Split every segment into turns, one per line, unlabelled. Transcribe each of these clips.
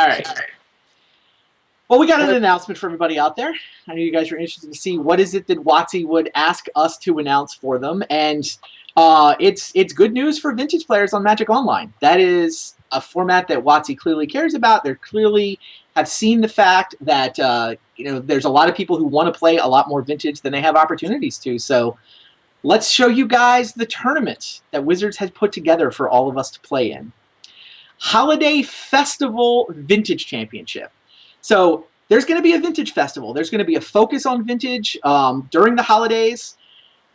All right. Well, we got an announcement for everybody out there. I know you guys are interested to see what is it that WotC would ask us to announce for them, and it's good news for vintage players on Magic Online. That is a format that WotC clearly cares about. They clearly have seen the fact that there's a lot of people who want to play a lot more vintage than they have opportunities to. So let's show you guys the tournament that Wizards has put together for all of us to play in. Holiday Festival Vintage Championship. So there's going to be a vintage festival. There's going to be a focus on vintage during the holidays.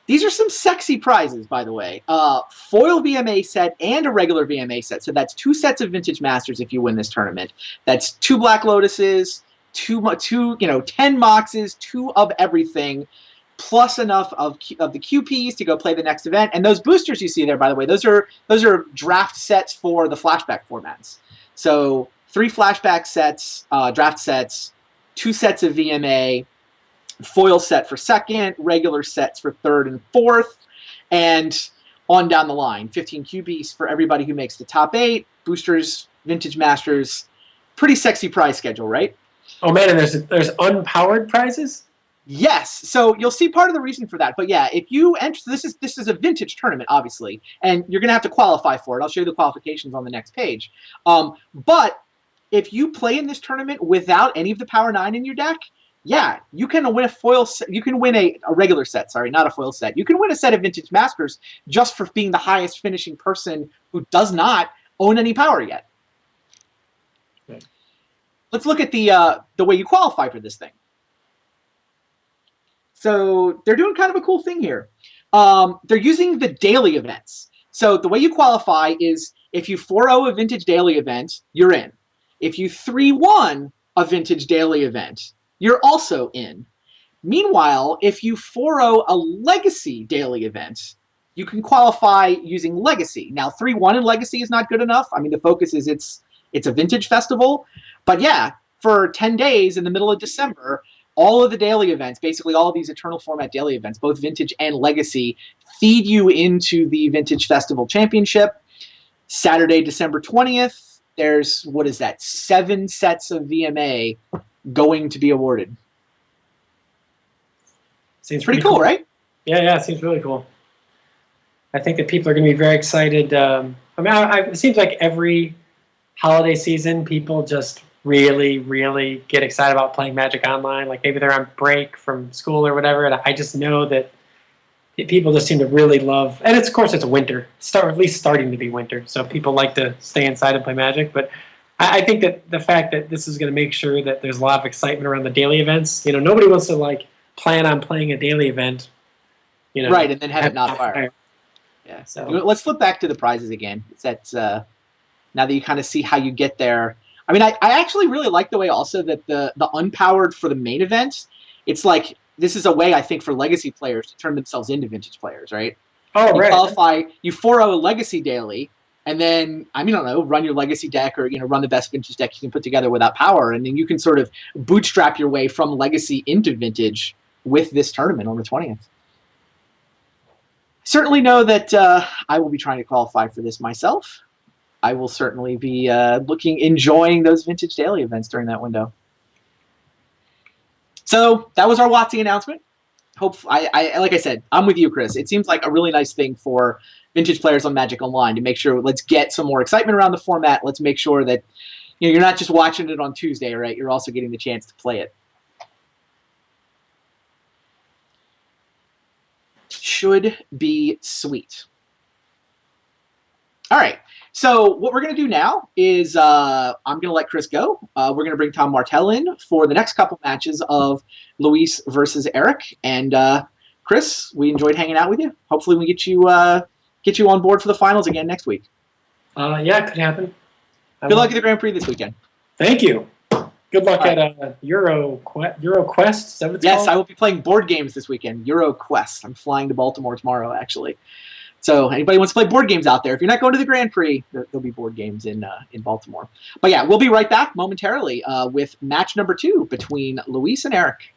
These are some sexy prizes, by the way. Foil VMA set and a regular VMA set. So that's 2 sets of Vintage Masters if you win this tournament. That's 2 Black Lotuses, 10 Moxes, 2 of everything, plus enough of the QPs to go play the next event. And those boosters you see there, by the way, those are draft sets for the flashback formats. So 3 flashback sets, draft sets, 2 sets of VMA, foil set for second, regular sets for third and fourth, and on down the line. 15 QBs for everybody who makes the top 8, boosters, Vintage Masters. Pretty sexy prize schedule, right?
Oh man, and there's unpowered prizes?
Yes, so you'll see part of the reason for that. But yeah, if you enter, this is a vintage tournament, obviously, and you're going to have to qualify for it. I'll show you the qualifications on the next page. But if you play in this tournament without any of the Power 9 in your deck, yeah, you can win a foil set. You can win a regular set, sorry, not a foil set. You can win a set of Vintage Masters just for being the highest finishing person who does not own any power yet. Okay. Let's look at the way you qualify for this thing. So they're doing kind of a cool thing here. They're using the daily events. So the way you qualify is if you 4-0 a Vintage Daily event, you're in. If you 3-1 a Vintage Daily event, you're also in. Meanwhile, if you 4-0 a Legacy Daily event, you can qualify using Legacy. Now, 3-1 in Legacy is not good enough. I mean, the focus is it's a vintage festival. But yeah, for 10 days in the middle of December, all of the daily events, basically all of these Eternal Format daily events, both Vintage and Legacy, feed you into the Vintage Festival Championship. Saturday, December 20th, there's, 7 sets of VMA going to be awarded.
Seems
pretty cool, right?
Yeah, it seems really cool. I think that people are going to be very excited. It seems like every holiday season, people just really, really get excited about playing Magic Online. Like maybe they're on break from school or whatever, and I just know that people just seem to really love. And of course, it's winter, at least starting to be winter, so people like to stay inside and play Magic. But I think that the fact that this is going to make sure that there's a lot of excitement around the daily events. Nobody wants to plan on playing a daily event,
right, and then have it not fire. Yeah.
So
let's flip back to the prizes again. That's now that you kind of see how you get there. I mean, I actually really like the way also that the unpowered for the main event. It's like this is a way I think for Legacy players to turn themselves into vintage players, right?
Oh,
you
right.
Qualify, you 4-0 a Legacy Daily. And then, I don't know, run your Legacy deck or, run the best Vintage deck you can put together without power. And then you can sort of bootstrap your way from Legacy into Vintage with this tournament on the 20th. Certainly know that I will be trying to qualify for this myself. I will certainly be enjoying those Vintage Daily events during that window. So that was our WotC announcement. Like I said, I'm with you, Chris. It seems like a really nice thing for vintage players on Magic Online to make sure, let's get some more excitement around the format. Let's make sure that you're not just watching it on Tuesday, right? You're also getting the chance to play it. Should be sweet. All right. So what we're going to do now is I'm going to let Chris go. We're going to bring Tom Martell in for the next couple matches of Luis versus Eric. And Chris, we enjoyed hanging out with you. Hopefully we get you on board for the finals again next week.
Yeah, it could happen.
Good luck at the Grand Prix this weekend.
Thank you. Good luck at Euro Quest. Is that what it's
called?
Yes,
I will be playing board games this weekend. Euro Quest. I'm flying to Baltimore tomorrow, actually. So anybody wants to play board games out there, if you're not going to the Grand Prix, there'll be board games in Baltimore. But yeah, we'll be right back momentarily with match number 2 between Luis and Eric.